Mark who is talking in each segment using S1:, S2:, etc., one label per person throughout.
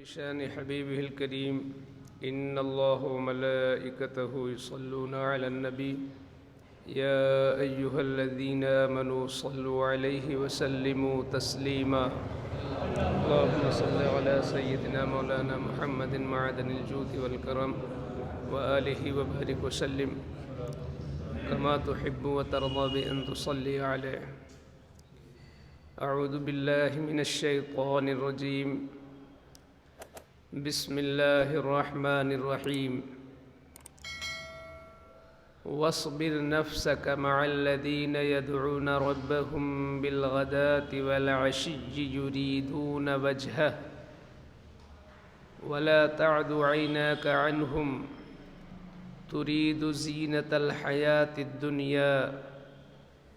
S1: بشان حبيبه الكريم إن الله وملائكته يصلون على النبي يا أيها الذين آمنوا صلوا عليه وسلموا تسليما اللهم صل على سيدنا مولانا محمد معدن الجود والكرم وآله وبارك وسلم كما تحب وترضى بأن تصلي عليه. أعوذ بالله من الشيطان الرجيم. بسم الله الرحمن الرحيم. واصبر نفسك مع الذين يدعون ربهم بالغداة والعشي يريدون وجهه ولا تعد عيناك عنهم تريد زينة الحياة الدنيا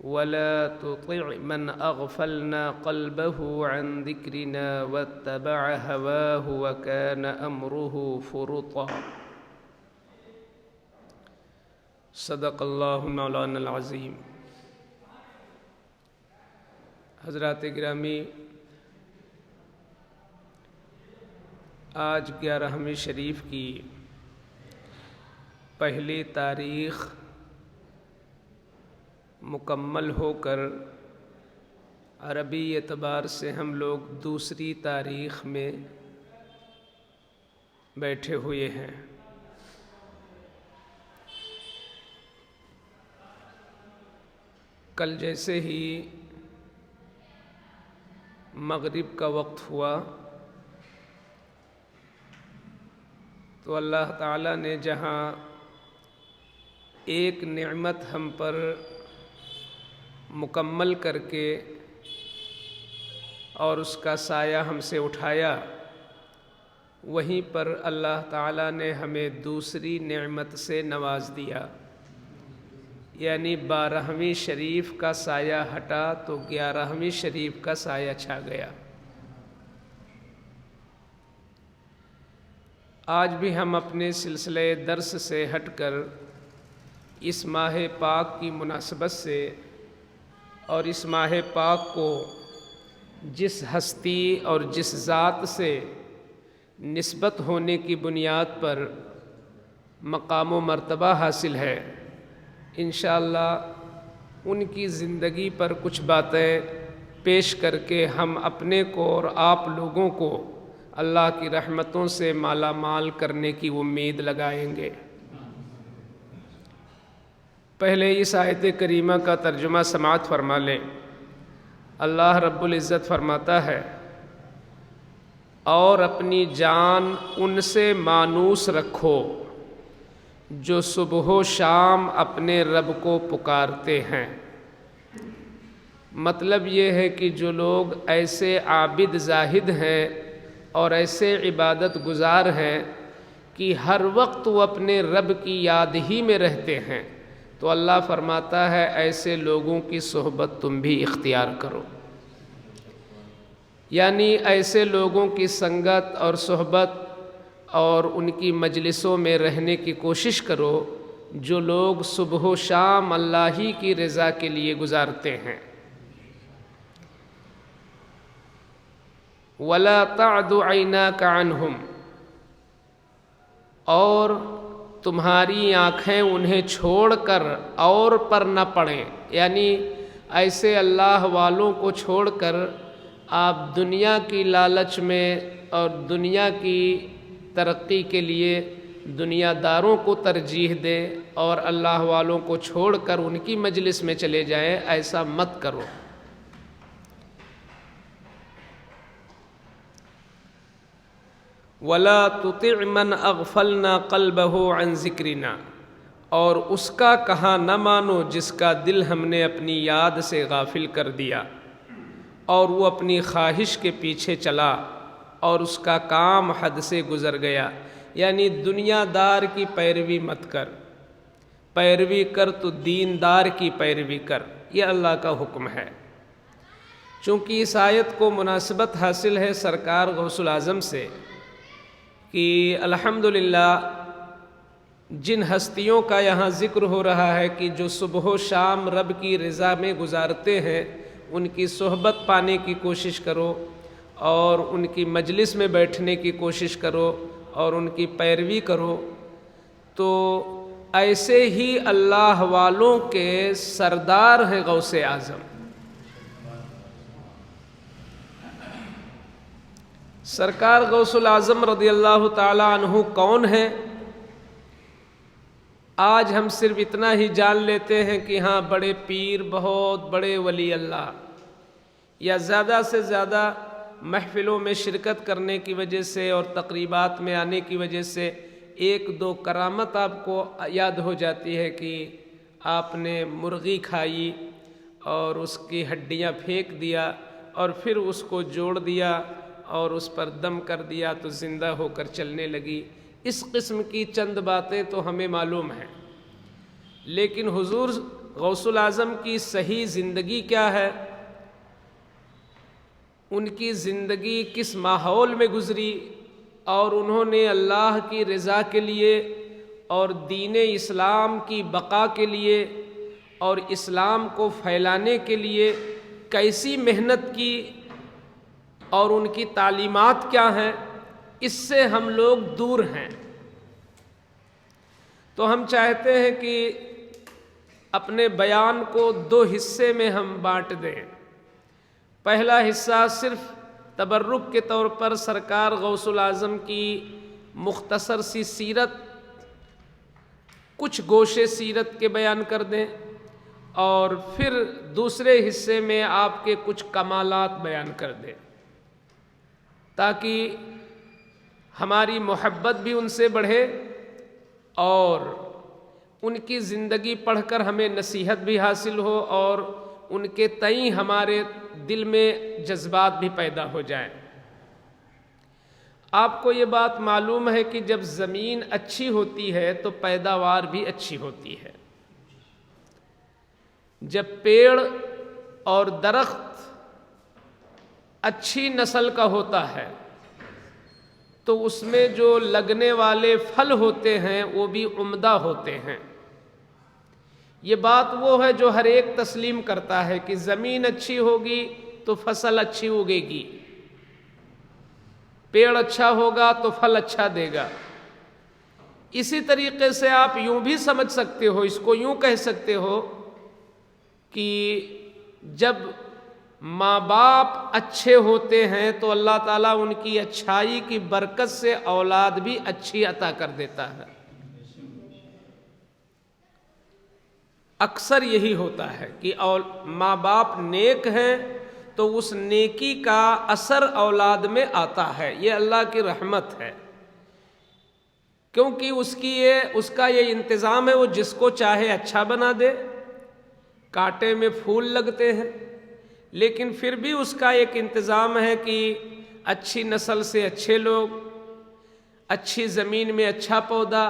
S1: ولا تطع من أغفلنا قلبه عن ذكرنا واتبع هواه وكان أمره فرطا. صدق اللہ مولانا العظیم. حضرات گرامی، آج 11ویں شریف کی پہلی تاریخ مکمل ہو کر عربی اعتبار سے ہم لوگ دوسری تاریخ میں بیٹھے ہوئے ہیں. کل جیسے ہی مغرب کا وقت ہوا تو اللہ تعالیٰ نے جہاں ایک نعمت ہم پر مکمل کر کے اور اس کا سایہ ہم سے اٹھایا، وہیں پر اللہ تعالیٰ نے ہمیں دوسری نعمت سے نواز دیا. یعنی 12ویں شریف کا سایہ ہٹا تو 11ویں شریف کا سایہ چھا گیا. آج بھی ہم اپنے سلسلے درس سے ہٹ کر اس ماہ پاک کی مناسبت سے اور اس ماہ پاک کو جس ہستی اور جس ذات سے نسبت ہونے کی بنیاد پر مقام و مرتبہ حاصل ہے، انشاءاللہ ان کی زندگی پر کچھ باتیں پیش کر کے ہم اپنے کو اور آپ لوگوں کو اللہ کی رحمتوں سے مالا مال کرنے کی امید لگائیں گے. پہلے اس آیت کریمہ کا ترجمہ سماعت فرما لیں. اللہ رب العزت فرماتا ہے، اور اپنی جان ان سے مانوس رکھو جو صبح و شام اپنے رب کو پکارتے ہیں. مطلب یہ ہے کہ جو لوگ ایسے عابد زاہد ہیں اور ایسے عبادت گزار ہیں کہ ہر وقت وہ اپنے رب کی یاد ہی میں رہتے ہیں، تو اللہ فرماتا ہے ایسے لوگوں کی صحبت تم بھی اختیار کرو. یعنی ایسے لوگوں کی سنگت اور صحبت اور ان کی مجلسوں میں رہنے کی کوشش کرو جو لوگ صبح و شام اللہ ہی کی رضا کے لیے گزارتے ہیں. وَلَا تَعْدُ عَيْنَاكَ عَنْهُمْ، اور تمہاری آنکھیں انہیں چھوڑ کر اور پر نہ پڑیں. یعنی ایسے اللہ والوں کو چھوڑ کر آپ دنیا کی لالچ میں اور دنیا کی ترقی کے لیے دنیا داروں کو ترجیح دیں اور اللہ والوں کو چھوڑ کر ان کی مجلس میں چلے جائیں. ایسا مت کرو. وَلَا تُطِعْ مَنْ أَغْفَلْنَا قَلْبَهُ عَنْ ذِكْرِنَا، اور اس کا کہا نہ مانو جس کا دل ہم نے اپنی یاد سے غافل کر دیا اور وہ اپنی خواہش کے پیچھے چلا اور اس کا کام حد سے گزر گیا. یعنی دنیا دار کی پیروی مت کر، پیروی کر تو دیندار کی پیروی کر. یہ اللہ کا حکم ہے. چونکہ اس آیت کو مناسبت حاصل ہے سرکار غوث الاعظم سے کہ الحمدللہ جن ہستیوں کا یہاں ذکر ہو رہا ہے کہ جو صبح و شام رب کی رضا میں گزارتے ہیں، ان کی صحبت پانے کی کوشش کرو اور ان کی مجلس میں بیٹھنے کی کوشش کرو اور ان کی پیروی کرو، تو ایسے ہی اللہ والوں کے سردار ہیں غوث اعظم۔ سرکار غوث الاعظم رضی اللہ تعالی عنہ کون ہیں؟ آج ہم صرف اتنا ہی جان لیتے ہیں کہ ہاں بڑے پیر، بہت بڑے ولی اللہ، یا زیادہ سے زیادہ محفلوں میں شرکت کرنے کی وجہ سے اور تقریبات میں آنے کی وجہ سے ایک دو کرامت آپ کو یاد ہو جاتی ہے کہ آپ نے مرغی کھائی اور اس کی ہڈیاں پھینک دیا اور پھر اس کو جوڑ دیا اور اس پر دم کر دیا تو زندہ ہو کر چلنے لگی۔ اس قسم کی چند باتیں تو ہمیں معلوم ہیں، لیکن حضور غوث الاعظم کی صحیح زندگی کیا ہے؟ ان کی زندگی کس ماحول میں گزری، اور انہوں نے اللہ کی رضا کے لیے اور دین اسلام کی بقا کے لیے اور اسلام کو پھیلانے کے لیے کیسی محنت کی، اور ان کی تعلیمات کیا ہیں، اس سے ہم لوگ دور ہیں۔ تو ہم چاہتے ہیں کہ اپنے بیان کو دو حصے میں ہم بانٹ دیں۔ پہلا حصہ صرف تبرک کے طور پر سرکار غوث الاعظم کی مختصر سی سیرت، کچھ گوشے سیرت کے بیان کر دیں، اور پھر دوسرے حصے میں آپ کے کچھ کمالات بیان کر دیں، تاکہ ہماری محبت بھی ان سے بڑھے اور ان کی زندگی پڑھ کر ہمیں نصیحت بھی حاصل ہو اور ان کے تئیں ہمارے دل میں جذبات بھی پیدا ہو جائیں۔ آپ کو یہ بات معلوم ہے کہ جب زمین اچھی ہوتی ہے تو پیداوار بھی اچھی ہوتی ہے۔ جب پیڑ اور درخت اچھی نسل کا ہوتا ہے تو اس میں جو لگنے والے پھل ہوتے ہیں وہ بھی عمدہ ہوتے ہیں۔ یہ بات وہ ہے جو ہر ایک تسلیم کرتا ہے کہ زمین اچھی ہوگی تو فصل اچھی اگے گی، پیڑ اچھا ہوگا تو پھل اچھا دے گا۔ اسی طریقے سے آپ یوں بھی سمجھ سکتے ہو، اس کو یوں کہہ سکتے ہو کہ جب ماں باپ اچھے ہوتے ہیں تو اللہ تعالیٰ ان کی اچھائی کی برکت سے اولاد بھی اچھی عطا کر دیتا ہے۔ اکثر یہی ہوتا ہے کہ ماں باپ نیک ہیں تو اس نیکی کا اثر اولاد میں آتا ہے، یہ اللہ کی رحمت ہے، کیونکہ اس کا یہ انتظام ہے، وہ جس کو چاہے اچھا بنا دے۔ کانٹے میں پھول لگتے ہیں لیکن پھر بھی اس کا ایک انتظام ہے کہ اچھی نسل سے اچھے لوگ، اچھی زمین میں اچھا پودا،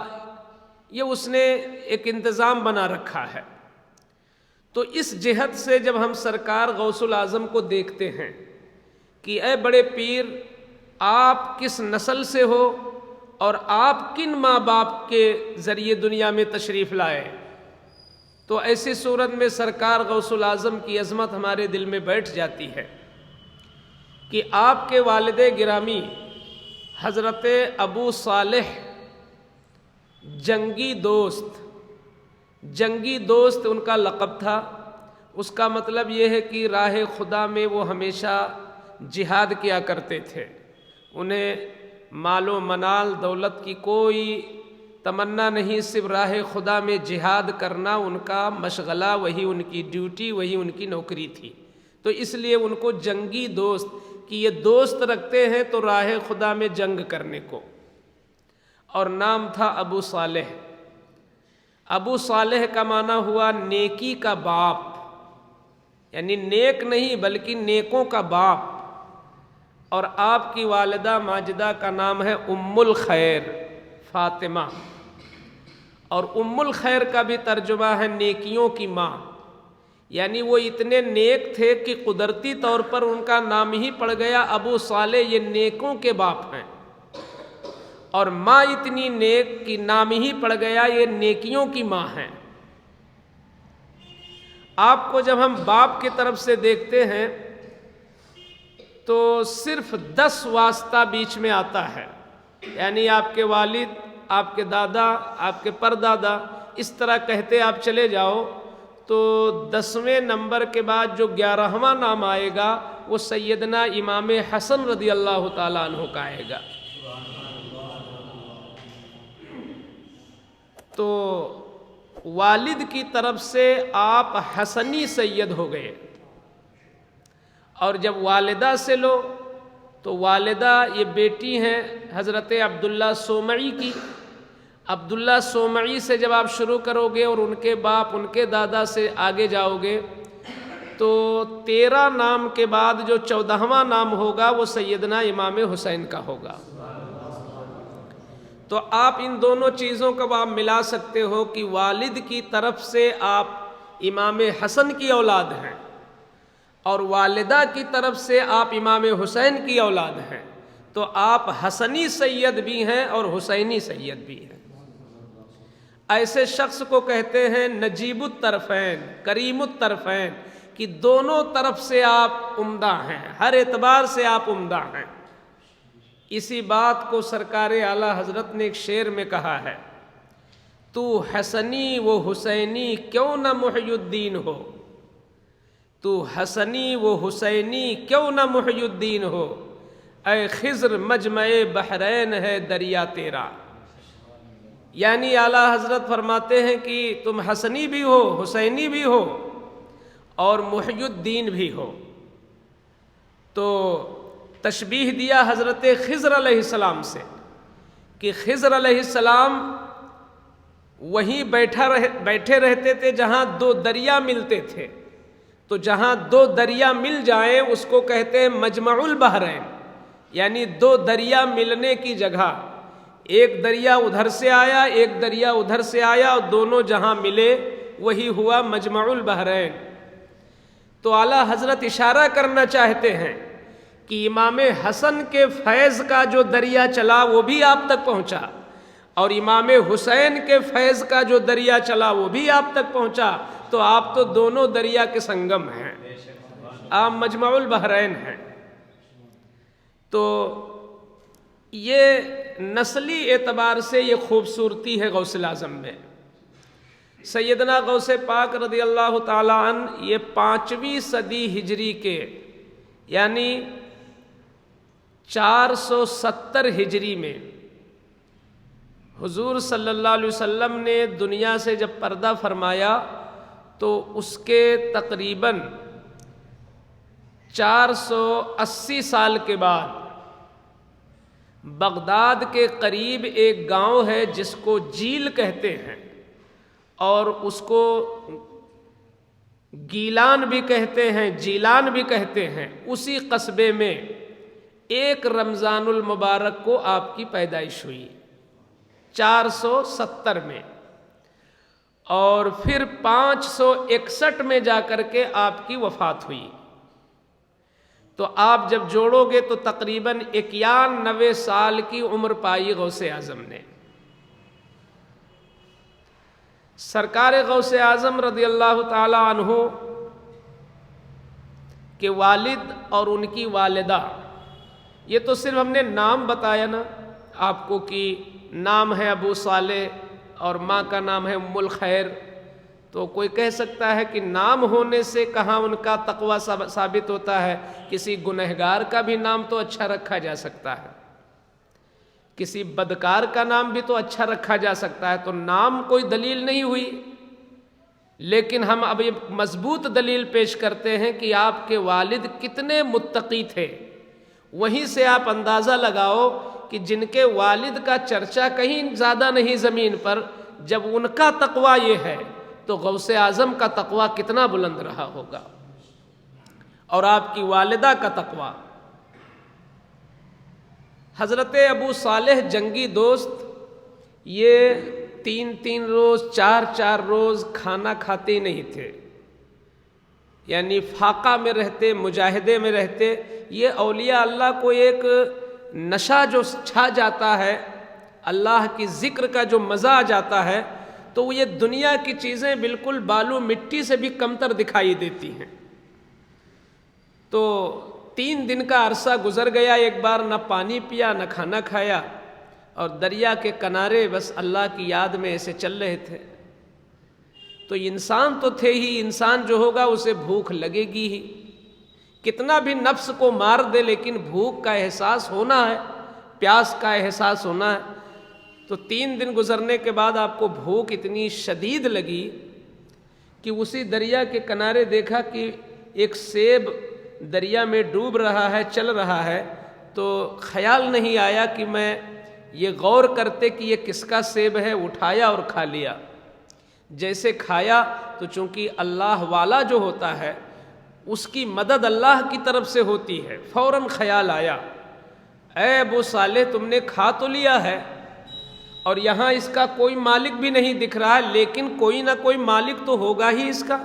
S1: یہ اس نے ایک انتظام بنا رکھا ہے۔ تو اس جہت سے جب ہم سرکار غوث الاعظم کو دیکھتے ہیں کہ اے بڑے پیر، آپ کس نسل سے ہو اور آپ کن ماں باپ کے ذریعے دنیا میں تشریف لائے، تو ایسی صورت میں سرکار غوث الاعظم کی عظمت ہمارے دل میں بیٹھ جاتی ہے کہ آپ کے والد گرامی حضرت ابو صالح جنگی دوست ان کا لقب تھا۔ اس کا مطلب یہ ہے کہ راہ خدا میں وہ ہمیشہ جہاد کیا کرتے تھے، انہیں مال و منال دولت کی کوئی تمنا نہیں، صرف راہ خدا میں جہاد کرنا ان کا مشغلہ، وہی ان کی ڈیوٹی، وہی ان کی نوکری تھی۔ تو اس لیے ان کو جنگی دوست کہ یہ دوست رکھتے ہیں تو راہ خدا میں جنگ کرنے کو، اور نام تھا ابو صالح۔ ابو صالح کا معنی ہوا نیکی کا باپ، یعنی نیک نہیں بلکہ نیکوں کا باپ، اور آپ کی والدہ ماجدہ کا نام ہے ام الخیر فاطمہ، اور ام الخیر کا بھی ترجمہ ہے نیکیوں کی ماں، یعنی وہ اتنے نیک تھے کہ قدرتی طور پر ان کا نام ہی پڑ گیا ابو صالح، یہ نیکوں کے باپ ہیں، اور ماں اتنی نیک کہ نام ہی پڑ گیا یہ نیکیوں کی ماں ہیں۔ آپ کو جب ہم باپ کی طرف سے دیکھتے ہیں تو صرف 10 واسطہ بیچ میں آتا ہے، یعنی آپ کے والد، آپ کے دادا، آپ کے پردادا، اس طرح کہتے آپ چلے جاؤ، تو 10ویں نمبر کے بعد جو 11واں نام آئے گا وہ سیدنا امام حسن رضی اللہ تعالیٰ عنہ کا آئے گا۔ تو والد کی طرف سے آپ حسنی سید ہو گئے، اور جب والدہ سے لو تو والدہ یہ بیٹی ہیں حضرت عبداللہ سومعی کی۔ عبداللہ سومعی سے جب آپ شروع کرو گے اور ان کے باپ، ان کے دادا سے آگے جاؤ گے تو 13 نام کے بعد جو 14واں نام ہوگا وہ سیدنا امام حسین کا ہوگا۔ تو آپ ان دونوں چیزوں کو آپ ملا سکتے ہو کہ والد کی طرف سے آپ امام حسن کی اولاد ہیں اور والدہ کی طرف سے آپ امام حسین کی اولاد ہیں، تو آپ حسنی سید بھی ہیں اور حسینی سید بھی ہیں۔ ایسے شخص کو کہتے ہیں نجیب الطرفین، کریم الطرفین، کہ دونوں طرف سے آپ عمدہ ہیں، ہر اعتبار سے آپ عمدہ ہیں۔ اسی بات کو سرکار اعلیٰ حضرت نے ایک شعر میں کہا ہے، تو حسنی و حسینی کیوں نہ محی الدین ہو، تو حسنی و حسینی کیوں نہ محی الدین ہو، اے خضر مجمع بحرین ہے دریا تیرا۔ یعنی اعلیٰ حضرت فرماتے ہیں کہ تم حسنی بھی ہو، حسینی بھی ہو اور محی الدین بھی ہو۔ تو تشبیہ دیا حضرت خضر علیہ السلام سے کہ خضر علیہ السلام وہیں بیٹھے رہتے تھے جہاں 2 دریا ملتے تھے، تو جہاں 2 دریا مل جائیں اس کو کہتے ہیں مجمع البحرین، یعنی 2 دریا ملنے کی جگہ، ایک دریا ادھر سے آیا، ایک دریا ادھر سے آیا، اور دونوں جہاں ملے وہی ہوا مجمع البحرین۔ تو اعلیٰ حضرت اشارہ کرنا چاہتے ہیں کہ امام حسن کے فیض کا جو دریا چلا وہ بھی آپ تک پہنچا، اور امام حسین کے فیض کا جو دریا چلا وہ بھی آپ تک پہنچا، تو آپ تو دونوں دریا کے سنگم ہیں، آپ مجمع البحرین ہیں۔ تو یہ نسلی اعتبار سے یہ خوبصورتی ہے غوث الاعظم میں۔ سیدنا غوث پاک رضی اللہ تعالیٰ عنہ یہ 5ویں صدی ہجری کے، یعنی 470 ہجری میں حضور صلی اللہ علیہ وسلم نے دنیا سے جب پردہ فرمایا تو اس کے تقریباً 480 سال کے بعد بغداد کے قریب ایک گاؤں ہے جس کو جیل کہتے ہیں، اور اس کو گیلان بھی کہتے ہیں، جیلان بھی کہتے ہیں۔ اسی قصبے میں 1 رمضان المبارک کو آپ کی پیدائش ہوئی 470 میں، اور پھر 561 میں جا کر کے آپ کی وفات ہوئی۔ تو آپ جب جوڑو گے تو تقریباً 91 سال کی عمر پائی غوث اعظم نے۔ سرکار غوث اعظم رضی اللہ تعالی عنہ کے والد اور ان کی والدہ، یہ تو صرف ہم نے نام بتایا نا آپ کو کہ نام ہے ابو صالح اور ماں کا نام ہے ام الخیر، تو کوئی کہہ سکتا ہے کہ نام ہونے سے کہاں ان کا تقوی ثابت ہوتا ہے؟ کسی گنہگار کا بھی نام تو اچھا رکھا جا سکتا ہے، کسی بدکار کا نام بھی تو اچھا رکھا جا سکتا ہے، تو نام کوئی دلیل نہیں ہوئی۔ لیکن ہم اب یہ مضبوط دلیل پیش کرتے ہیں کہ آپ کے والد کتنے متقی تھے۔ وہیں سے آپ اندازہ لگاؤ کہ جن کے والد کا چرچا کہیں زیادہ نہیں زمین پر، جب ان کا تقوی یہ ہے تو غوث اعظم کا تقوی کتنا بلند رہا ہوگا، اور آپ کی والدہ کا تقوی۔ حضرت ابو صالح جنگی دوست یہ 3 روز 4 روز کھانا کھاتے نہیں تھے، یعنی فاقہ میں رہتے، مجاہدے میں رہتے۔ یہ اولیاء اللہ کو ایک نشہ جو چھا جاتا ہے، اللہ کی ذکر کا جو مزہ آ جاتا ہے، تو یہ دنیا کی چیزیں بالکل بالو مٹی سے بھی کمتر دکھائی دیتی ہیں۔ تو 3 دن کا عرصہ گزر گیا، ایک بار نہ پانی پیا نہ کھانا کھایا، اور دریا کے کنارے بس اللہ کی یاد میں ایسے چل رہے تھے۔ تو انسان تو تھے ہی، انسان جو ہوگا اسے بھوک لگے گی ہی، کتنا بھی نفس کو مار دے لیکن بھوک کا احساس ہونا ہے، پیاس کا احساس ہونا ہے۔ تو 3 دن گزرنے کے بعد آپ کو بھوک اتنی شدید لگی کہ اسی دریا کے کنارے دیکھا کہ ایک سیب دریا میں ڈوب رہا ہے، چل رہا ہے، تو خیال نہیں آیا کہ میں یہ غور کرتے کہ یہ کس کا سیب ہے، اٹھایا اور کھا لیا۔ جیسے کھایا تو چونکہ اللہ والا جو ہوتا ہے اس کی مدد اللہ کی طرف سے ہوتی ہے، فوراً خیال آیا، اے ابو صالح تم نے کھا تو لیا ہے اور یہاں اس کا کوئی مالک بھی نہیں دکھ رہا ہے، لیکن کوئی نہ کوئی مالک تو ہوگا ہی اس کا،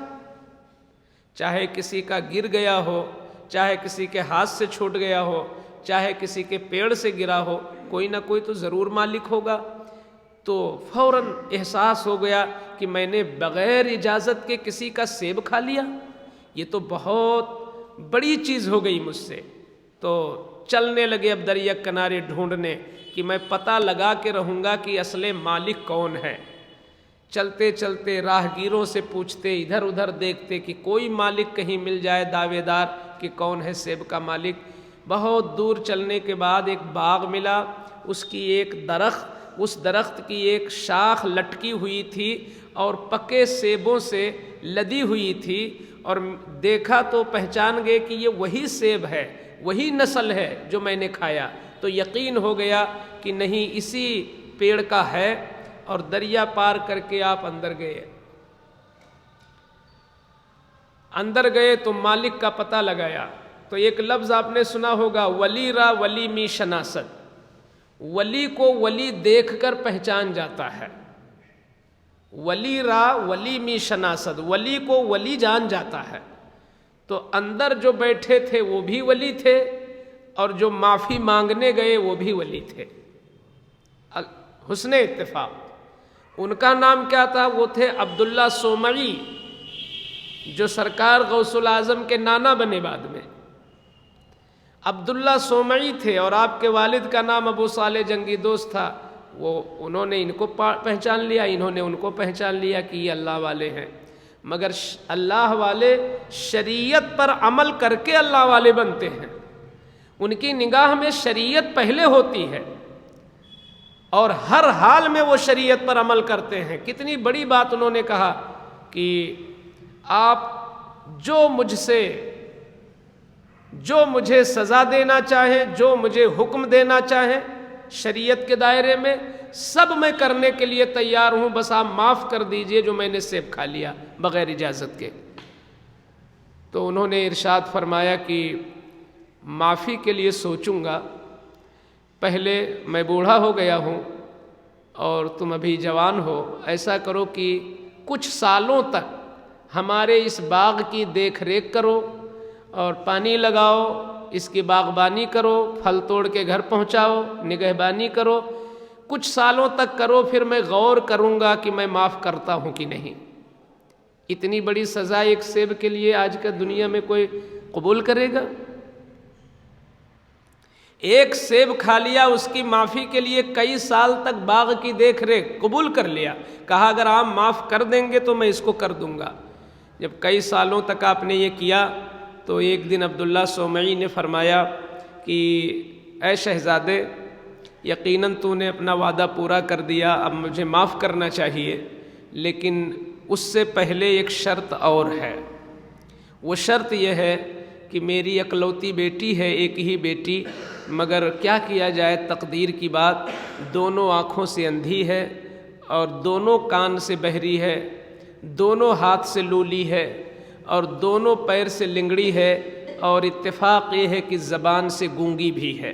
S1: چاہے کسی کا گر گیا ہو، چاہے کسی کے ہاتھ سے چھوٹ گیا ہو، چاہے کسی کے پیڑ سے گرا ہو، کوئی نہ کوئی تو ضرور مالک ہوگا۔ تو فوراً احساس ہو گیا کہ میں نے بغیر اجازت کے کسی کا سیب کھا لیا، یہ تو بہت بڑی چیز ہو گئی مجھ سے۔ تو چلنے لگے اب دریا کنارے ڈھونڈنے کہ میں پتہ لگا کے رہوں گا کہ اصل مالک کون ہے۔ چلتے چلتے راہگیروں سے پوچھتے، ادھر ادھر دیکھتے کہ کوئی مالک کہیں مل جائے دعوے دار کہ کون ہے سیب کا مالک۔ بہت دور چلنے کے بعد ایک باغ ملا، اس کی ایک اس درخت کی ایک شاخ لٹکی ہوئی تھی اور پکے سیبوں سے لدی ہوئی تھی، اور دیکھا تو پہچان گئے کہ یہ وہی سیب ہے، وہی نسل ہے جو میں نے کھایا۔ تو یقین ہو گیا کہ نہیں اسی پیڑ کا ہے، اور دریا پار کر کے آپ اندر گئے تو مالک کا پتہ لگایا۔ تو ایک لفظ آپ نے سنا ہوگا، ولی را ولی می شناست، ولی کو ولی دیکھ کر پہچان جاتا ہے۔ ولی را ولی می شناست، ولی کو ولی جان جاتا ہے۔ تو اندر جو بیٹھے تھے وہ بھی ولی تھے، اور جو معافی مانگنے گئے وہ بھی ولی تھے، حسن اتفاق۔ ان کا نام کیا تھا؟ وہ تھے عبداللہ سومری، جو سرکار غوث الاعظم کے نانا بنے بعد میں۔ عبداللہ سومعی تھے، اور آپ کے والد کا نام ابو صالح جنگی دوست تھا۔ انہوں نے ان کو پہچان لیا، انہوں نے ان کو پہچان لیا کہ یہ اللہ والے ہیں۔ مگر اللہ والے شریعت پر عمل کر کے اللہ والے بنتے ہیں، ان کی نگاہ میں شریعت پہلے ہوتی ہے، اور ہر حال میں وہ شریعت پر عمل کرتے ہیں۔ کتنی بڑی بات انہوں نے کہا کہ آپ جو مجھے سزا دینا چاہیں، جو مجھے حکم دینا چاہیں شریعت کے دائرے میں، سب میں کرنے کے لیے تیار ہوں، بس آپ معاف کر دیجئے جو میں نے سیب کھا لیا بغیر اجازت کے۔ تو انہوں نے ارشاد فرمایا کہ معافی کے لیے سوچوں گا، پہلے میں بوڑھا ہو گیا ہوں اور تم ابھی جوان ہو، ایسا کرو کہ کچھ سالوں تک ہمارے اس باغ کی دیکھ ریکھ کرو اور پانی لگاؤ، اس کی باغبانی کرو، پھل توڑ کے گھر پہنچاؤ، نگہبانی کرو، کچھ سالوں تک کرو، پھر میں غور کروں گا کہ میں معاف کرتا ہوں کہ نہیں۔ اتنی بڑی سزا ایک سیب کے لیے آج کا دنیا میں کوئی قبول کرے گا؟ ایک سیب کھا لیا، اس کی معافی کے لیے کئی سال تک باغ کی دیکھ ریکھ قبول کر لیا، کہا اگر آپ معاف کر دیں گے تو میں اس کو کر دوں گا۔ جب کئی سالوں تک آپ نے یہ کیا تو ایک دن عبداللہ سومعی نے فرمایا کہ اے شہزادے، یقیناً تو نے اپنا وعدہ پورا کر دیا، اب مجھے معاف کرنا چاہیے، لیکن اس سے پہلے ایک شرط اور ہے۔ وہ شرط یہ ہے کہ میری اکلوتی بیٹی ہے، ایک ہی بیٹی، مگر کیا کیا جائے، تقدیر کی بات، دونوں آنکھوں سے اندھی ہے اور دونوں کان سے بہری ہے، دونوں ہاتھ سے لولی ہے اور دونوں پیر سے لنگڑی ہے، اور اتفاق یہ ہے کہ زبان سے گونگی بھی ہے۔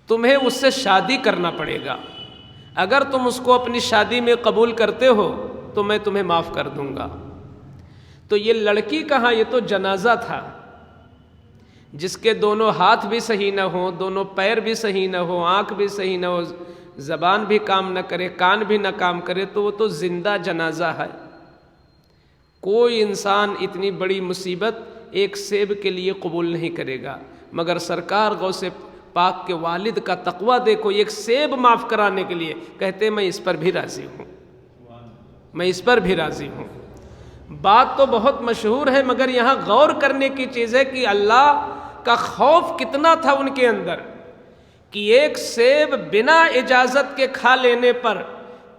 S1: تمہیں اس سے شادی کرنا پڑے گا، اگر تم اس کو اپنی شادی میں قبول کرتے ہو تو میں تمہیں معاف کر دوں گا۔ تو یہ لڑکی کہاں، یہ تو جنازہ تھا، جس کے دونوں ہاتھ بھی صحیح نہ ہوں، دونوں پیر بھی صحیح نہ ہوں، آنکھ بھی صحیح نہ ہو، زبان بھی کام نہ کرے، کان بھی نہ کام کرے، تو وہ تو زندہ جنازہ ہے۔ کوئی انسان اتنی بڑی مصیبت ایک سیب کے لیے قبول نہیں کرے گا، مگر سرکار غوث پاک کے والد کا تقویٰ دیکھو، ایک سیب معاف کرانے کے لیے کہتے میں اس پر بھی راضی ہوں، میں اس پر بھی راضی ہوں۔ بات تو بہت مشہور ہے، مگر یہاں غور کرنے کی چیز ہے کہ اللہ کا خوف کتنا تھا ان کے اندر کہ ایک سیب بنا اجازت کے کھا لینے پر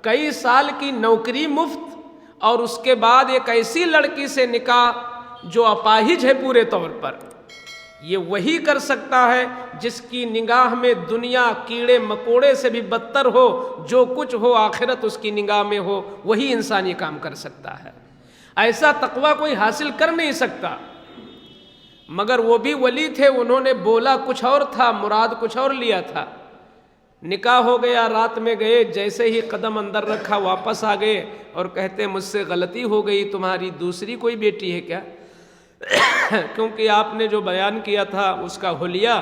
S1: کئی سال کی نوکری مفت، اور اس کے بعد ایک ایسی لڑکی سے نکاح جو اپاہج ہے پورے طور پر۔ یہ وہی کر سکتا ہے جس کی نگاہ میں دنیا کیڑے مکوڑے سے بھی بدتر ہو، جو کچھ ہو آخرت اس کی نگاہ میں ہو، وہی انسان یہ کام کر سکتا ہے۔ ایسا تقویٰ کوئی حاصل کر نہیں سکتا، مگر وہ بھی ولی تھے، انہوں نے بولا کچھ اور تھا، مراد کچھ اور لیا تھا۔ نکاح ہو گیا، رات میں گئے، جیسے ہی قدم اندر رکھا واپس آ گئے اور کہتے مجھ سے غلطی ہو گئی، تمہاری دوسری کوئی بیٹی ہے کیا؟ کیونکہ آپ نے جو بیان کیا تھا اس کا حلیہ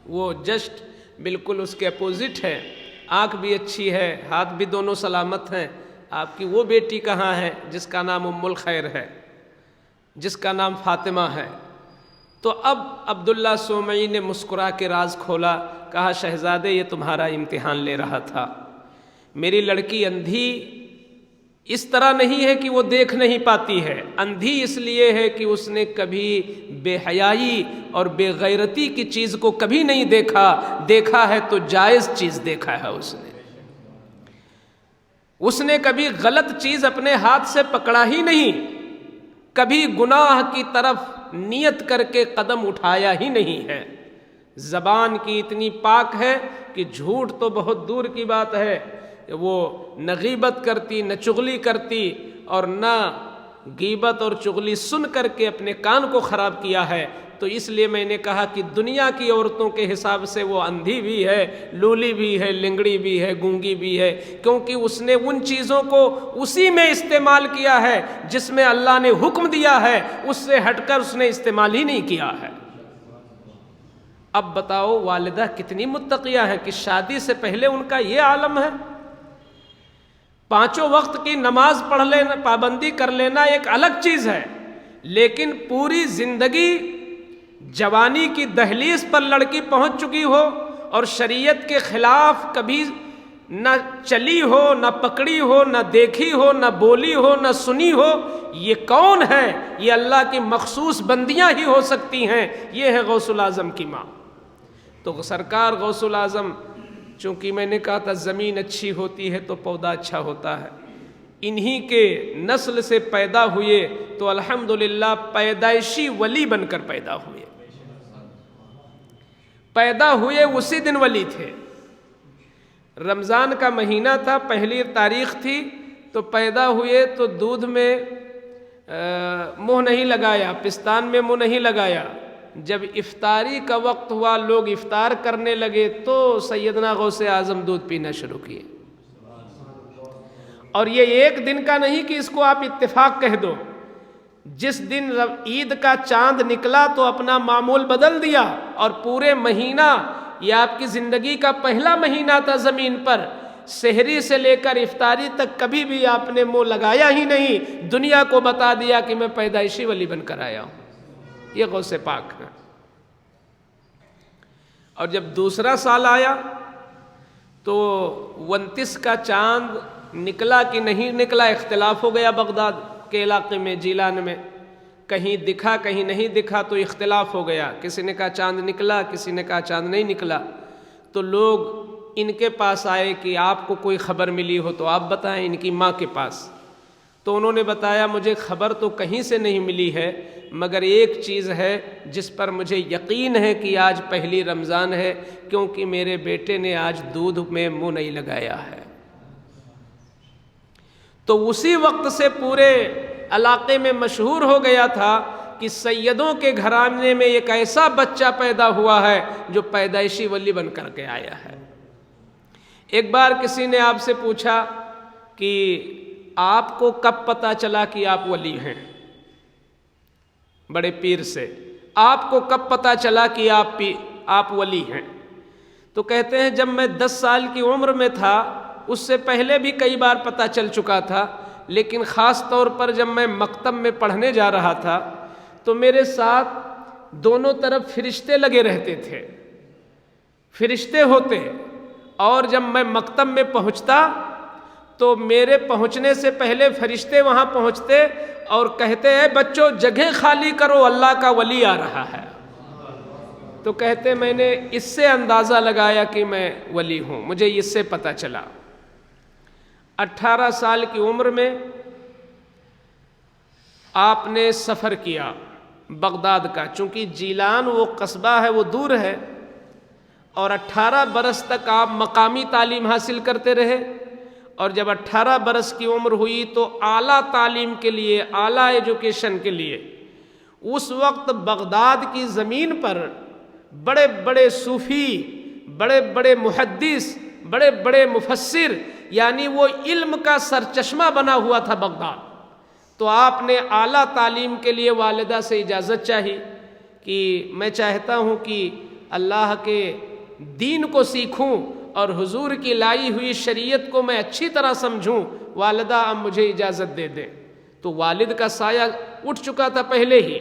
S1: وہ جسٹ بالکل اس کے اپوزٹ ہے، آنکھ بھی اچھی ہے، ہاتھ بھی دونوں سلامت ہیں، آپ کی وہ بیٹی کہاں ہے جس کا نام ام الخیر ہے، جس کا نام فاطمہ ہے؟ تو اب عبداللہ سومعی نے مسکرا کے راز کھولا، کہا شہزادے یہ تمہارا امتحان لے رہا تھا، میری لڑکی اندھی اس طرح نہیں ہے کہ وہ دیکھ نہیں پاتی ہے، اندھی اس لیے ہے کہ اس نے کبھی بے حیائی اور بے غیرتی کی چیز کو کبھی نہیں دیکھا، دیکھا ہے تو جائز چیز دیکھا ہے اس نے کبھی غلط چیز اپنے ہاتھ سے پکڑا ہی نہیں، کبھی گناہ کی طرف نیت کر کے قدم اٹھایا ہی نہیں ہے، زبان کی اتنی پاک ہے کہ جھوٹ تو بہت دور کی بات ہے، وہ نہ غیبت کرتی نہ چغلی کرتی، اور نہ غیبت اور چغلی سن کر کے اپنے کان کو خراب کیا ہے۔ تو اس لیے میں نے کہا کہ دنیا کی عورتوں کے حساب سے وہ اندھی بھی ہے، لولی بھی ہے، لنگڑی بھی ہے، گونگی بھی ہے، کیونکہ اس نے ان چیزوں کو اسی میں استعمال کیا ہے جس میں اللہ نے حکم دیا ہے، اس سے ہٹ کر اس نے استعمال ہی نہیں کیا ہے۔ اب بتاؤ والدہ کتنی متقیہ ہے کہ شادی سے پہلے ان کا یہ عالم ہے۔ پانچوں وقت کی نماز پڑھ لینا، پابندی کر لینا ایک الگ چیز ہے، لیکن پوری زندگی جوانی کی دہلیز پر لڑکی پہنچ چکی ہو اور شریعت کے خلاف کبھی نہ چلی ہو، نہ پکڑی ہو، نہ دیکھی ہو، نہ بولی ہو، نہ سنی ہو، یہ کون ہے؟ یہ اللہ کی مخصوص بندیاں ہی ہو سکتی ہیں، یہ ہے غوث الاعظم کی ماں۔ تو سرکار غوث الاعظم، چونکہ میں نے کہا تھا زمین اچھی ہوتی ہے تو پودا اچھا ہوتا ہے، انہی کے نسل سے پیدا ہوئے تو الحمدللہ پیدائشی ولی بن کر پیدا ہوئے، پیدا ہوئے اسی دن ولی تھے۔ رمضان کا مہینہ تھا، پہلی تاریخ تھی، تو پیدا ہوئے تو دودھ میں منہ نہیں لگایا، پستان میں منہ نہیں لگایا۔ جب افطاری کا وقت ہوا، لوگ افطار کرنے لگے تو سیدنا غوث اعظم دودھ پینا شروع کیے۔ اور یہ ایک دن کا نہیں کہ اس کو آپ اتفاق کہہ دو، جس دن عید کا چاند نکلا تو اپنا معمول بدل دیا، اور پورے مہینہ، یہ آپ کی زندگی کا پہلا مہینہ تھا زمین پر، سحری سے لے کر افطاری تک کبھی بھی آپ نے منہ لگایا ہی نہیں، دنیا کو بتا دیا کہ میں پیدائشی ولی بن کر آیا ہوں۔ یہ غوث پاک ہے۔ اور جب دوسرا سال آیا تو 29 کا چاند نکلا کہ نہیں نکلا، اختلاف ہو گیا بغداد کے علاقے میں، جیلان میں، کہیں دکھا کہیں نہیں دکھا، تو اختلاف ہو گیا، کسی نے کہا چاند نکلا، کسی نے کہا چاند نہیں نکلا۔ تو لوگ ان کے پاس آئے کہ آپ کو کوئی خبر ملی ہو تو آپ بتائیں، ان کی ماں کے پاس۔ تو انہوں نے بتایا مجھے خبر تو کہیں سے نہیں ملی ہے، مگر ایک چیز ہے جس پر مجھے یقین ہے کہ آج پہلی رمضان ہے، کیونکہ میرے بیٹے نے آج دودھ میں منہ نہیں لگایا ہے۔ تو اسی وقت سے پورے علاقے میں مشہور ہو گیا تھا کہ سیدوں کے گھرانے میں ایک ایسا بچہ پیدا ہوا ہے جو پیدائشی ولی بن کر کے آیا ہے۔ ایک بار کسی نے آپ سے پوچھا کہ آپ کو کب پتہ چلا کہ آپ ولی ہیں؟ بڑے پیر سے، آپ کو کب پتہ چلا کہ آپ ولی ہیں؟ تو کہتے ہیں جب میں 10 سال کی عمر میں تھا، اس سے پہلے بھی کئی بار پتہ چل چکا تھا، لیکن خاص طور پر جب میں مکتب میں پڑھنے جا رہا تھا تو میرے ساتھ دونوں طرف فرشتے لگے رہتے تھے، فرشتے ہوتے، اور جب میں مکتب میں پہنچتا تو میرے پہنچنے سے پہلے فرشتے وہاں پہنچتے اور کہتے ہیں بچوں جگہ خالی کرو، اللہ کا ولی آ رہا ہے۔ تو کہتے میں نے اس سے اندازہ لگایا کہ میں ولی ہوں، مجھے اس سے پتہ چلا۔ 18 سال کی عمر میں آپ نے سفر کیا بغداد کا، چونکہ جیلان وہ قصبہ ہے، وہ دور ہے، اور 18 برس تک آپ مقامی تعلیم حاصل کرتے رہے، اور جب 18 برس کی عمر ہوئی تو اعلیٰ تعلیم کے لیے، اعلیٰ ایجوکیشن کے لیے اس وقت بغداد کی زمین پر بڑے بڑے صوفی، بڑے بڑے محدث، بڑے بڑے مفسر، یعنی وہ علم کا سرچشمہ بنا ہوا تھا بغداد۔ تو آپ نے اعلیٰ تعلیم کے لیے والدہ سے اجازت چاہی کہ میں چاہتا ہوں کہ اللہ کے دین کو سیکھوں اور حضور کی لائی ہوئی شریعت کو میں اچھی طرح سمجھوں، والدہ اب مجھے اجازت دے دیں۔ تو والد کا سایہ اٹھ چکا تھا پہلے ہی،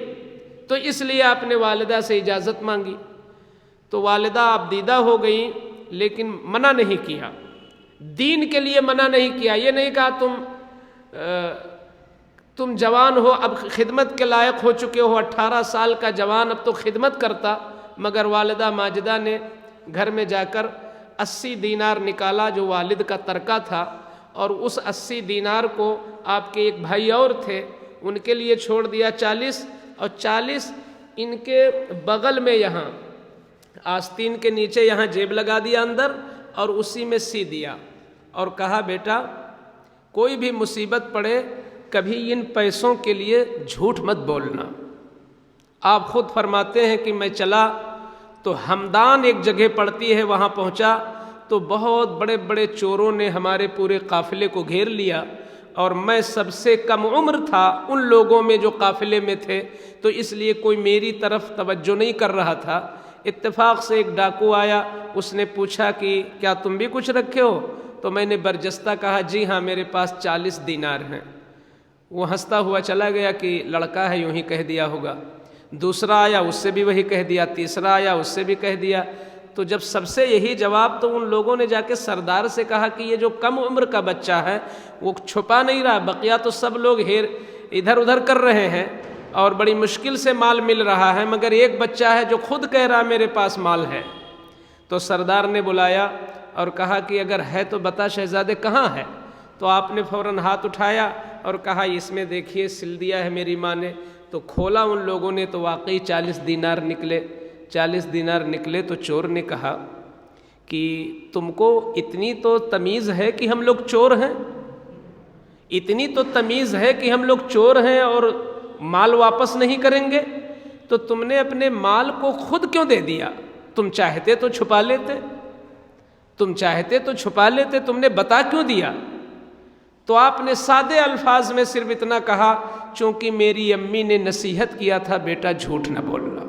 S1: تو اس لیے آپ نے والدہ سے اجازت مانگی۔ تو والدہ اب دیدہ ہو گئیں، لیکن منع نہیں کیا، دین کے لیے منع نہیں کیا، یہ نہیں کہا تم جوان ہو، اب خدمت کے لائق ہو چکے ہو، 18 سال کا جوان اب تو خدمت کرتا، مگر والدہ ماجدہ نے گھر میں جا کر 80 دینار نکالا جو والد کا ترکہ تھا، اور اس 80 دینار کو آپ کے ایک بھائی اور تھے ان کے لیے چھوڑ دیا 40، اور 40 ان کے بغل میں یہاں آستین کے نیچے یہاں جیب لگا دیا اندر، اور اسی میں سی دیا، اور کہا بیٹا کوئی بھی مصیبت پڑے کبھی ان پیسوں کے لیے جھوٹ مت بولنا۔ آپ خود فرماتے ہیں کہ میں چلا تو ہمدان ایک جگہ پڑتی ہے، وہاں پہنچا تو بہت بڑے بڑے چوروں نے ہمارے پورے قافلے کو گھیر لیا، اور میں سب سے کم عمر تھا ان لوگوں میں جو قافلے میں تھے، تو اس لیے کوئی میری طرف توجہ نہیں کر رہا تھا۔ اتفاق سے ایک ڈاکو آیا، اس نے پوچھا کہ کیا تم بھی کچھ رکھے ہو؟ تو میں نے برجستہ کہا جی ہاں میرے پاس 40 دینار ہیں۔ وہ ہنستا ہوا چلا گیا کہ لڑکا ہے یوں ہی کہہ دیا ہوگا۔ دوسرا آیا، اس سے بھی وہی کہہ دیا، تیسرا آیا، اس سے بھی کہہ دیا۔ تو جب سب سے یہی جواب، تو ان لوگوں نے جا کے سردار سے کہا کہ یہ جو کم عمر کا بچہ ہے وہ چھپا نہیں رہا، بقیہ تو سب لوگ ادھر ادھر کر رہے ہیں اور بڑی مشکل سے مال مل رہا ہے، مگر ایک بچہ ہے جو خود کہہ رہا میرے پاس مال ہے۔ تو سردار نے بلایا اور کہا کہ اگر ہے تو بتا شہزادے کہاں ہے؟ تو آپ نے فوراً ہاتھ اٹھایا اور کہا اس میں دیکھیے سل دیا ہے میری ماں نے۔ تو کھولا ان لوگوں نے تو واقعی 40 دینار نکلے۔ 40 دینار نکلے تو چور نے کہا کہ تم کو اتنی تو تمیز ہے کہ ہم لوگ چور ہیں، اتنی تو تمیز ہے کہ ہم لوگ چور ہیں اور مال واپس نہیں کریں گے، تو تم نے اپنے مال کو خود کیوں دے دیا؟ تم چاہتے تو چھپا لیتے، تم چاہتے تو چھپا لیتے، تم نے بتا کیوں دیا؟ تو آپ نے سادے الفاظ میں صرف اتنا کہا چونکہ میری امی نے نصیحت کیا تھا بیٹا جھوٹ نہ بولنا،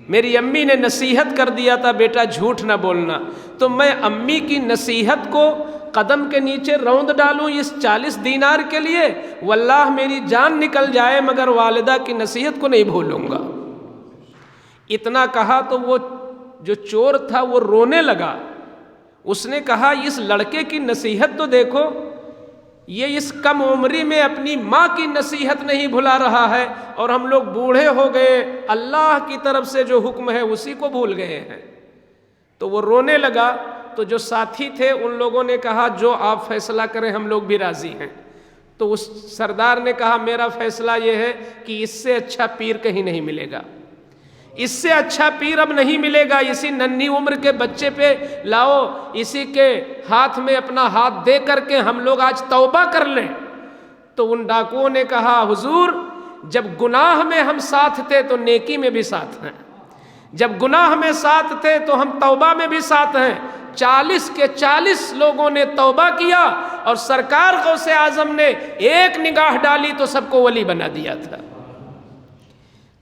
S1: میری امی نے نصیحت کر دیا تھا بیٹا جھوٹ نہ بولنا، تو میں امی کی نصیحت کو قدم کے نیچے روند ڈالوں اس 40 دینار کے لیے؟ واللہ میری جان نکل جائے مگر والدہ کی نصیحت کو نہیں بھولوں گا۔ اتنا کہا تو وہ جو چور تھا وہ رونے لگا۔ اس نے کہا اس لڑکے کی نصیحت تو دیکھو، یہ اس کم عمری میں اپنی ماں کی نصیحت نہیں بھلا رہا ہے، اور ہم لوگ بوڑھے ہو گئے اللہ کی طرف سے جو حکم ہے اسی کو بھول گئے ہیں۔ تو وہ رونے لگا۔ تو جو ساتھی تھے ان لوگوں نے کہا جو آپ فیصلہ کریں ہم لوگ بھی راضی ہیں۔ تو اس سردار نے کہا میرا فیصلہ یہ ہے کہ اس سے اچھا پیر کہیں نہیں ملے گا، اس سے اچھا پیر اب نہیں ملے گا، اسی ننھی عمر کے بچے پہ لاؤ، اسی کے ہاتھ میں اپنا ہاتھ دے کر کے ہم لوگ آج توبہ کر لیں۔ تو ان ڈاکوؤں نے کہا حضور جب گناہ میں ہم ساتھ تھے تو نیکی میں بھی ساتھ ہیں، جب گناہ میں ساتھ تھے تو ہم توبہ میں بھی ساتھ ہیں۔ 40 کے 40 لوگوں نے توبہ کیا اور سرکار غوث اعظم نے ایک نگاہ ڈالی تو سب کو ولی بنا دیا تھا۔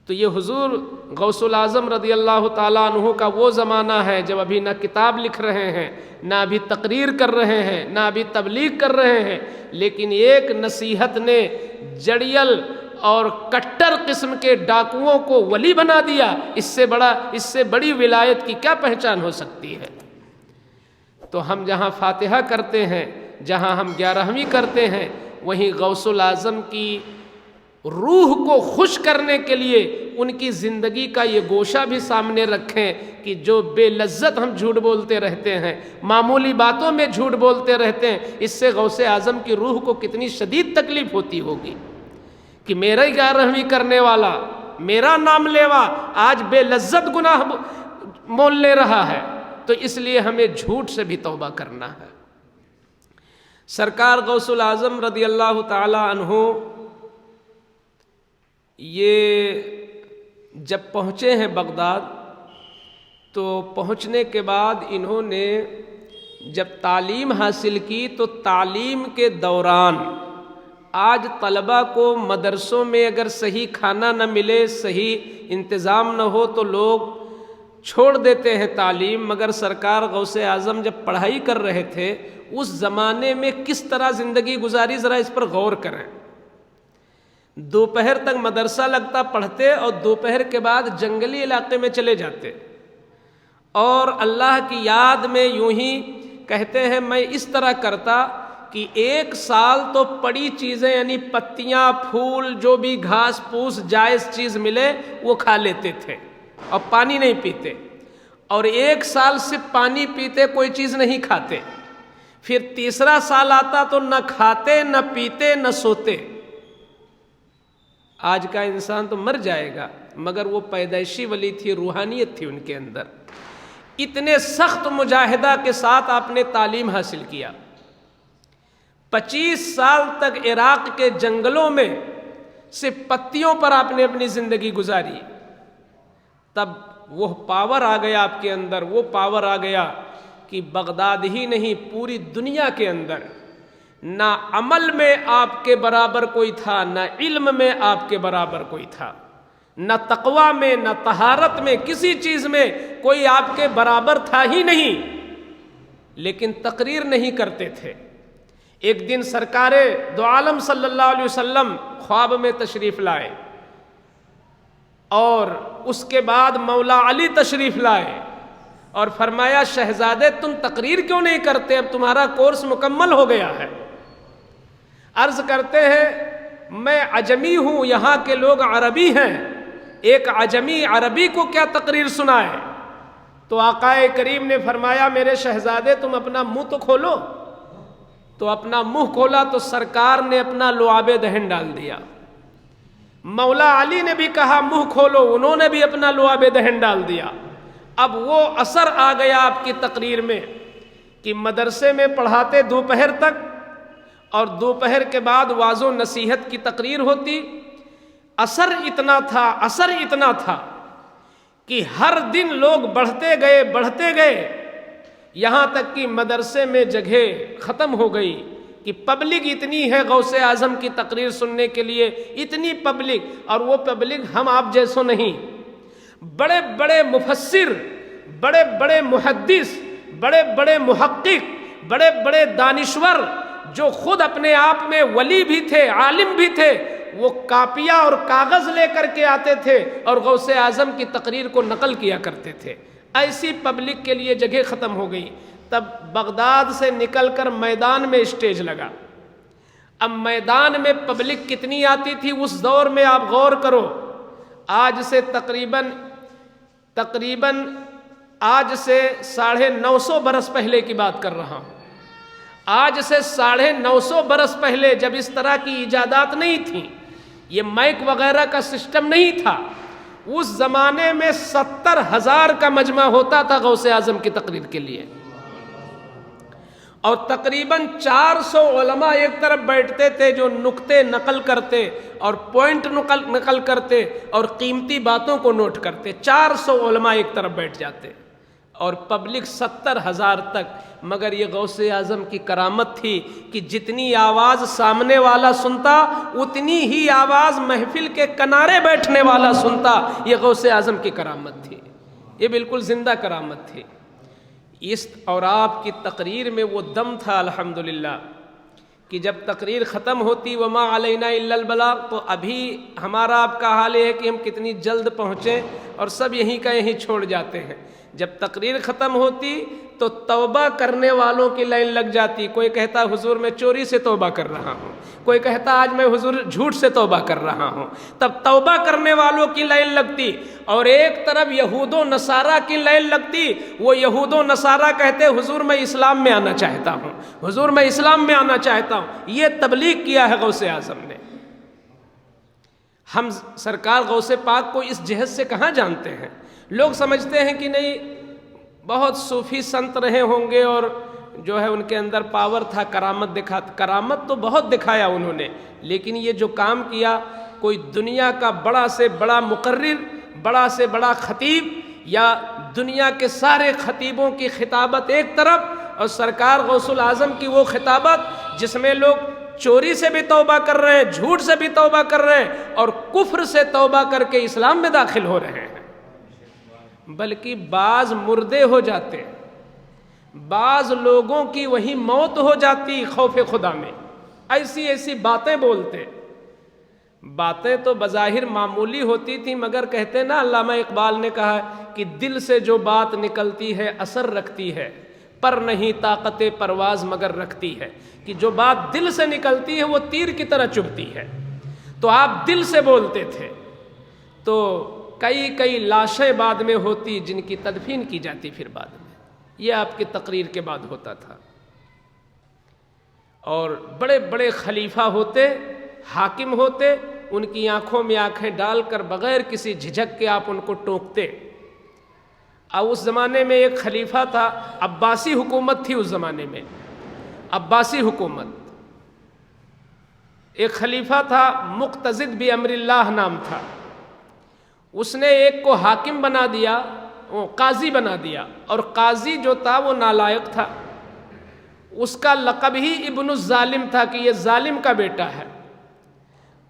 S1: تو یہ حضور غوث الاعظم رضی اللہ تعالیٰ عنہ کا وہ زمانہ ہے جب ابھی نہ کتاب لکھ رہے ہیں، نہ ابھی تقریر کر رہے ہیں، نہ ابھی تبلیغ کر رہے ہیں، لیکن ایک نصیحت نے جڑیل اور کٹر قسم کے ڈاکوؤں کو ولی بنا دیا، اس سے بڑی ولایت کی کیا پہچان ہو سکتی ہے؟ تو ہم جہاں فاتحہ کرتے ہیں، جہاں ہم 11ویں کرتے ہیں، وہیں غوث الاعظم کی روح کو خوش کرنے کے لیے ان کی زندگی کا یہ گوشہ بھی سامنے رکھیں کہ جو بے لذت ہم جھوٹ بولتے رہتے ہیں، معمولی باتوں میں جھوٹ بولتے رہتے ہیں، اس سے غوث اعظم کی روح کو کتنی شدید تکلیف ہوتی ہوگی کہ میرا 11ویں کرنے والا، میرا نام لیوا آج بے لذت گناہ مول لے رہا ہے۔ تو اس لیے ہمیں جھوٹ سے بھی توبہ کرنا ہے۔ سرکار غوث الاعظم رضی اللہ تعالی عنہ یہ جب پہنچے ہیں بغداد، تو پہنچنے کے بعد انہوں نے جب تعلیم حاصل کی تو تعلیم کے دوران آج طلبہ کو مدرسوں میں اگر صحیح کھانا نہ ملے، صحیح انتظام نہ ہو تو لوگ چھوڑ دیتے ہیں تعلیم، مگر سرکار غوث اعظم جب پڑھائی کر رہے تھے اس زمانے میں کس طرح زندگی گزاری، ذرا اس پر غور کریں۔ دوپہر تک مدرسہ لگتا، پڑھتے، اور دوپہر کے بعد جنگلی علاقے میں چلے جاتے اور اللہ کی یاد میں یوں ہی کہتے ہیں میں اس طرح کرتا کہ 1 سال تو پڑی چیزیں یعنی پتیاں، پھول، جو بھی گھاس پھوس جائز چیز ملے وہ کھا لیتے تھے اور پانی نہیں پیتے، اور 1 سال صرف پانی پیتے، کوئی چیز نہیں کھاتے۔ پھر تیسرا سال آتا تو نہ کھاتے، نہ پیتے، نہ سوتے۔ آج کا انسان تو مر جائے گا، مگر وہ پیدائشی ولی تھی، روحانیت تھی ان کے اندر۔ اتنے سخت مجاہدہ کے ساتھ آپ نے تعلیم حاصل کیا۔ 25 سال تک عراق کے جنگلوں میں صرف پتیوں پر آپ نے اپنی زندگی گزاری۔ تب وہ پاور آ گیا آپ کے اندر، وہ پاور آ گیا کہ بغداد ہی نہیں پوری دنیا کے اندر نہ عمل میں آپ کے برابر کوئی تھا، نہ علم میں آپ کے برابر کوئی تھا، نہ تقوی میں، نہ طہارت میں، کسی چیز میں کوئی آپ کے برابر تھا ہی نہیں، لیکن تقریر نہیں کرتے تھے۔ ایک دن سرکار دو عالم صلی اللہ علیہ وسلم خواب میں تشریف لائے، اور اس کے بعد مولا علی تشریف لائے اور فرمایا شہزادے تم تقریر کیوں نہیں کرتے، اب تمہارا کورس مکمل ہو گیا ہے۔ عرض کرتے ہیں میں عجمی ہوں، یہاں کے لوگ عربی ہیں، ایک عجمی عربی کو کیا تقریر سنائے؟ تو آقا کریم نے فرمایا میرے شہزادے تم اپنا منہ تو کھولو۔ تو اپنا منہ کھولا تو سرکار نے اپنا لعاب دہن ڈال دیا۔ مولا علی نے بھی کہا منہ کھولو، انہوں نے بھی اپنا لعاب دہن ڈال دیا۔ اب وہ اثر آ گیا آپ کی تقریر میں کہ مدرسے میں پڑھاتے دوپہر تک، اور دوپہر کے بعد واعظ و نصیحت کی تقریر ہوتی۔ اثر اتنا تھا کہ ہر دن لوگ بڑھتے گئے، یہاں تک کہ مدرسے میں جگہ ختم ہو گئی کہ پبلک اتنی ہے غوث اعظم کی تقریر سننے کے لیے، اتنی پبلک، اور وہ پبلک ہم آپ جیسوں نہیں۔ بڑے بڑے مفسر، بڑے بڑے محدث، بڑے بڑے محقق، بڑے بڑے دانشور جو خود اپنے آپ میں ولی بھی تھے، عالم بھی تھے، وہ کاپیاں اور کاغذ لے کر کے آتے تھے اور غوث اعظم کی تقریر کو نقل کیا کرتے تھے۔ ایسی پبلک کے لیے جگہ ختم ہو گئی۔ تب بغداد سے نکل کر میدان میں اسٹیج لگا۔ اب میدان میں پبلک کتنی آتی تھی اس دور میں آپ غور کرو، آج سے تقریباً آج سے 950 برس پہلے کی بات کر رہا ہوں۔ آج سے 950 برس پہلے جب اس طرح کی ایجادات نہیں تھیں، یہ مائک وغیرہ کا سسٹم نہیں تھا، اس زمانے میں 70,000 کا مجمع ہوتا تھا غوث اعظم کی تقریر کے لیے، اور تقریباً 400 علماء ایک طرف بیٹھتے تھے جو نکتے نقل کرتے اور پوائنٹ نقل کرتے اور قیمتی باتوں کو نوٹ کرتے۔ 400 علماء ایک طرف بیٹھ جاتے اور پبلک 70,000 تک۔ مگر یہ غوث اعظم کی کرامت تھی کہ جتنی آواز سامنے والا سنتا اتنی ہی آواز محفل کے کنارے بیٹھنے والا سنتا۔ یہ غوث اعظم کی کرامت تھی، یہ بالکل زندہ کرامت تھی۔ اور آپ کی تقریر میں وہ دم تھا الحمدللہ کہ جب تقریر ختم ہوتی وما علینا الا البلاغ، تو ابھی ہمارا آپ کا حال یہ ہے کہ ہم کتنی جلد پہنچیں اور سب یہیں کا یہیں چھوڑ جاتے ہیں۔ جب تقریر ختم ہوتی تو توبہ کرنے والوں کی لائن لگ جاتی، کوئی کہتا حضور میں چوری سے توبہ کر رہا ہوں، کوئی کہتا آج میں حضور جھوٹ سے توبہ کر رہا ہوں، تب توبہ کرنے والوں کی لائن لگتی، اور ایک طرف یہود و نصارہ کی لائن لگتی، وہ یہود و نصارہ کہتے حضور میں اسلام میں آنا چاہتا ہوں، حضور میں اسلام میں آنا چاہتا ہوں۔ یہ تبلیغ کیا ہے غوث اعظم نے۔ ہم سرکار غوث پاک کو اس جہت سے کہاں جانتے ہیں؟ لوگ سمجھتے ہیں کہ نہیں بہت صوفی سنت رہے ہوں گے اور جو ہے ان کے اندر پاور تھا، کرامت کرامت تو بہت دکھایا انہوں نے، لیکن یہ جو کام کیا، کوئی دنیا کا بڑا سے بڑا مقرر، بڑا سے بڑا خطیب، یا دنیا کے سارے خطیبوں کی خطابت ایک طرف، اور سرکار غوث الاعظم کی وہ خطابت جس میں لوگ چوری سے بھی توبہ کر رہے ہیں، جھوٹ سے بھی توبہ کر رہے ہیں، اور کفر سے توبہ کر کے اسلام میں داخل ہو رہے ہیں، بلکہ بعض مردے ہو جاتے، بعض لوگوں کی وہی موت ہو جاتی خوف خدا میں، ایسی ایسی باتیں بولتے۔ باتیں تو بظاہر معمولی ہوتی تھیں، مگر کہتے نا علامہ اقبال نے کہا کہ دل سے جو بات نکلتی ہے اثر رکھتی ہے، پر نہیں طاقت پرواز مگر رکھتی ہے، کہ جو بات دل سے نکلتی ہے وہ تیر کی طرح چبھتی ہے۔ تو آپ دل سے بولتے تھے، تو کئی لاشیں بعد میں ہوتی جن کی تدفین کی جاتی پھر بعد میں، یہ آپ کی تقریر کے بعد ہوتا تھا۔ اور بڑے بڑے خلیفہ ہوتے، حاکم ہوتے، ان کی آنکھوں میں آنکھیں ڈال کر بغیر کسی جھجک کے آپ ان کو ٹوکتے۔ اب اس زمانے میں ایک خلیفہ تھا، عباسی حکومت تھی اس زمانے میں، عباسی حکومت، ایک خلیفہ تھا مقتضد بامر اللہ نام تھا، اس نے ایک کو حاکم بنا دیا، قاضی بنا دیا، اور قاضی جو تھا وہ نالائق تھا، اس کا لقب ہی ابن الظالم تھا کہ یہ ظالم کا بیٹا ہے۔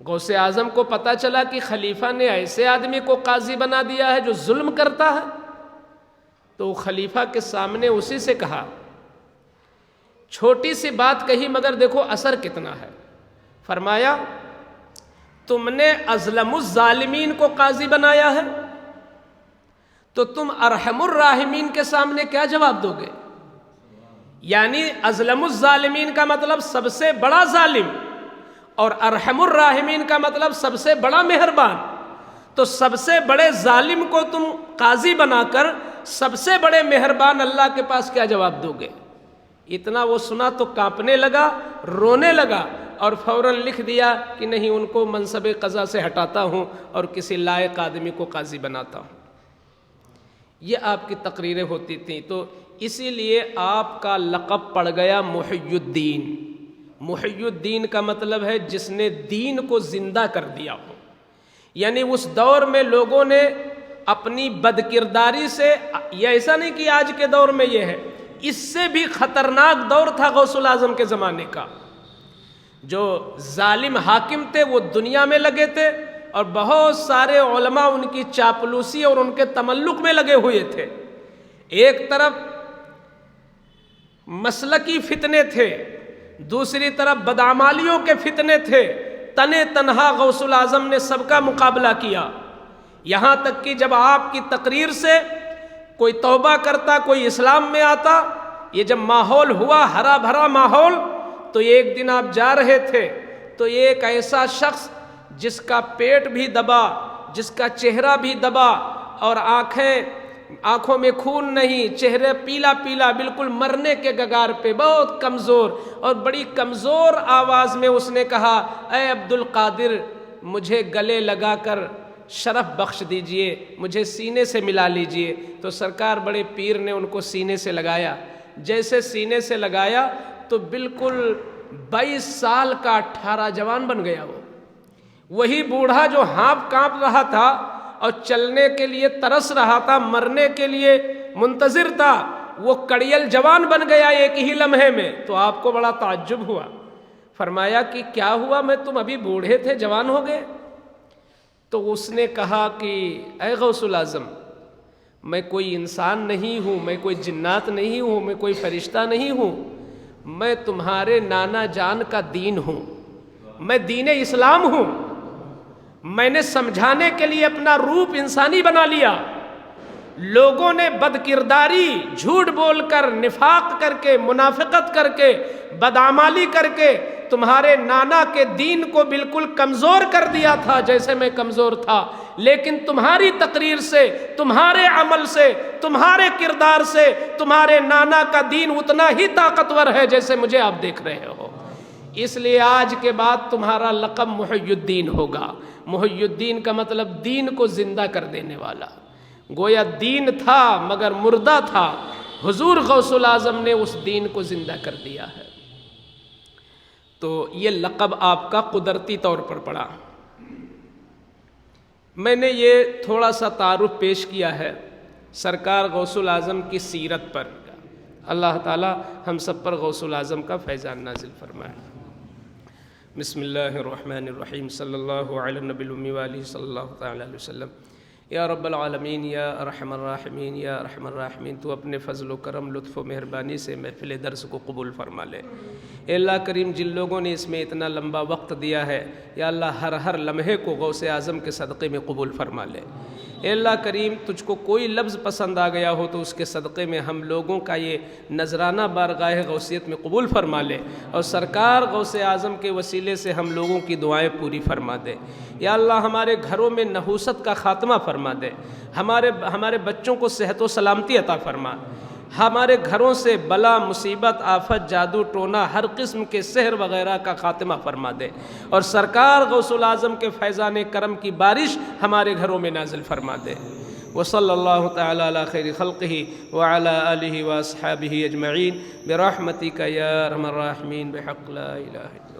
S1: غوث اعظم کو پتہ چلا کہ خلیفہ نے ایسے آدمی کو قاضی بنا دیا ہے جو ظلم کرتا ہے، تو وہ خلیفہ کے سامنے اسی سے کہا، چھوٹی سی بات کہی مگر دیکھو اثر کتنا ہے۔ فرمایا تم نے اظلم الظالمین کو قاضی بنایا ہے، تو تم ارحم الراحمین کے سامنے کیا جواب دو گے؟ یعنی اظلم الظالمین کا مطلب سب سے بڑا ظالم، اور ارحم الراحمین کا مطلب سب سے بڑا مہربان، تو سب سے بڑے ظالم کو تم قاضی بنا کر سب سے بڑے مہربان اللہ کے پاس کیا جواب دو گے؟ اتنا وہ سنا تو کانپنے لگا، رونے لگا، اور فوراً لکھ دیا کہ نہیں، ان کو منصب قضا سے ہٹاتا ہوں اور کسی لائق آدمی کو قاضی بناتا ہوں۔ یہ آپ کی تقریریں ہوتی تھیں، تو اسی لیے آپ کا لقب پڑ گیا محی الدین۔ محی الدین کا مطلب ہے جس نے دین کو زندہ کر دیا ہو، یعنی اس دور میں لوگوں نے اپنی بدکرداری سے، یہ ایسا نہیں کہ آج کے دور میں یہ ہے، اس سے بھی خطرناک دور تھا غوث الاعظم کے زمانے کا۔ جو ظالم حاکم تھے وہ دنیا میں لگے تھے، اور بہت سارے علماء ان کی چاپلوسی اور ان کے تملق میں لگے ہوئے تھے۔ ایک طرف مسلکی فتنے تھے، دوسری طرف بدعمالیوں کے فتنے تھے، تنے تنہا غوث الاعظم نے سب کا مقابلہ کیا، یہاں تک کہ جب آپ کی تقریر سے کوئی توبہ کرتا، کوئی اسلام میں آتا، یہ جب ماحول ہوا ہرا بھرا ماحول، تو ایک دن آپ جا رہے تھے تو ایک ایسا شخص جس کا پیٹ بھی دبا، جس کا چہرہ بھی دبا، اور آنکھوں میں خون نہیں، چہرے پیلا پیلا، بالکل مرنے کے کگار پہ، بہت کمزور، اور بڑی کمزور آواز میں اس نے کہا، اے عبد القادر مجھے گلے لگا کر شرف بخش دیجئے، مجھے سینے سے ملا لیجئے۔ تو سرکار بڑے پیر نے ان کو سینے سے لگایا، جیسے سینے سے لگایا تو بالکل 22 سال کا 18 جوان بن گیا وہ۔ وہی بوڑھا جو ہانپ کانپ رہا تھا اور چلنے کے لیے ترس رہا تھا، مرنے کے لیے منتظر تھا، وہ کڑیل جوان بن گیا ایک ہی لمحے میں۔ تو آپ کو بڑا تعجب ہوا، فرمایا کہ کیا ہوا، میں تم ابھی بوڑھے تھے جوان ہو گئے؟ تو اس نے کہا کہ اے غوث الاعظم، میں کوئی انسان نہیں ہوں، میں کوئی جنات نہیں ہوں، میں کوئی فرشتہ نہیں ہوں، میں تمہارے نانا جان کا دین ہوں، میں دین اسلام ہوں۔ میں نے سمجھانے کے لیے اپنا روپ انسانی بنا لیا، لوگوں نے بد کرداری، جھوٹ بول کر، نفاق کر کے، منافقت کر کے، بدعمالی کر کے تمہارے نانا کے دین کو بالکل کمزور کر دیا تھا جیسے میں کمزور تھا، لیکن تمہاری تقریر سے، تمہارے عمل سے، تمہارے کردار سے تمہارے نانا کا دین اتنا ہی طاقتور ہے جیسے مجھے آپ دیکھ رہے ہو۔ اس لیے آج کے بعد تمہارا لقب محی الدین ہوگا۔ محی الدین کا مطلب دین کو زندہ کر دینے والا۔ گویا دین تھا مگر مردہ تھا، حضور غوث الاعظم نے اس دین کو زندہ کر دیا ہے۔ تو یہ لقب آپ کا قدرتی طور پر پڑا۔ میں نے یہ تھوڑا سا تعارف پیش کیا ہے سرکار غوث الاعظم کی سیرت پر۔ اللہ تعالی ہم سب پر غوث الاعظم کا فیضان نازل فرمائے۔ بسم اللہ الرحمن الرحیم، صلی اللہ علی النبی الامی وآلہ صلی اللہ تعالی علیہ وسلم۔ یا رب العالمین، یا ارحم الراحمین، یا ارحم الراحمین، تو اپنے فضل و کرم، لطف و مہربانی سے محفل درس کو قبول فرما لے۔ اے اللہ کریم، جن لوگوں نے اس میں اتنا لمبا وقت دیا ہے، یا اللہ ہر لمحے کو غوث اعظم کے صدقے میں قبول فرما لے۔ اے اللہ کریم، تجھ کو کوئی لفظ پسند آ گیا ہو تو اس کے صدقے میں ہم لوگوں کا یہ نذرانہ بارگاہ غوثیت میں قبول فرما لے، اور سرکار غوث اعظم کے وسیلے سے ہم لوگوں کی دعائیں پوری فرما دے۔ یا اللہ ہمارے گھروں میں نحوست کا خاتمہ فرما دے، ہمارے بچوں کو صحت و سلامتی عطا فرما، ہمارے گھروں سے بلا، مصیبت، آفت، جادو ٹونا، ہر قسم کے سحر وغیرہ کا خاتمہ فرما دے، اور سرکار غوث الاعظم کے فیضان کرم کی بارش ہمارے گھروں میں نازل فرما دے۔ وصلی اللہ تعالی علی خیر خلقہ وعلی آلہ واصحابہ اجمعین برحمتک یا ارحم الراحمین بحق لا الہ الا